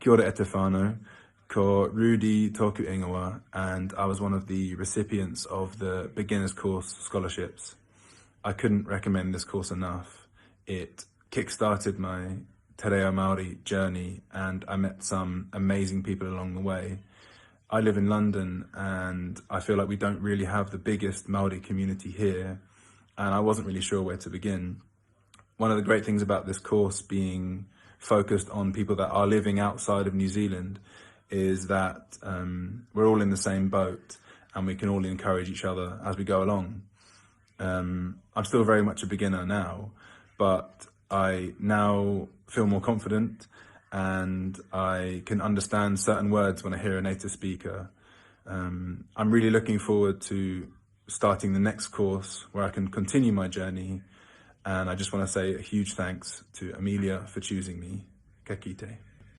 Kia ora e te whānau, ko Rudy Toku Ingoa, and I was one of the recipients of the Beginner's Course scholarships. I couldn't recommend this course enough. It kick-started my Te Reo Māori journey, and I met some amazing people along the way. I live in London, and I feel like we don't really have the biggest Māori community here, and I wasn't really sure where to begin. One of the great things about this course being focused on people that are living outside of New Zealand is that we're all in the same boat, and we can all encourage each other as we go along. I'm still very much a beginner now, but I now feel more confident, and I can understand certain words when I hear a native speaker. I'm really looking forward to starting the next course where I can continue my journey, and I just want to say a huge thanks to Amelia for choosing me. Ka kite.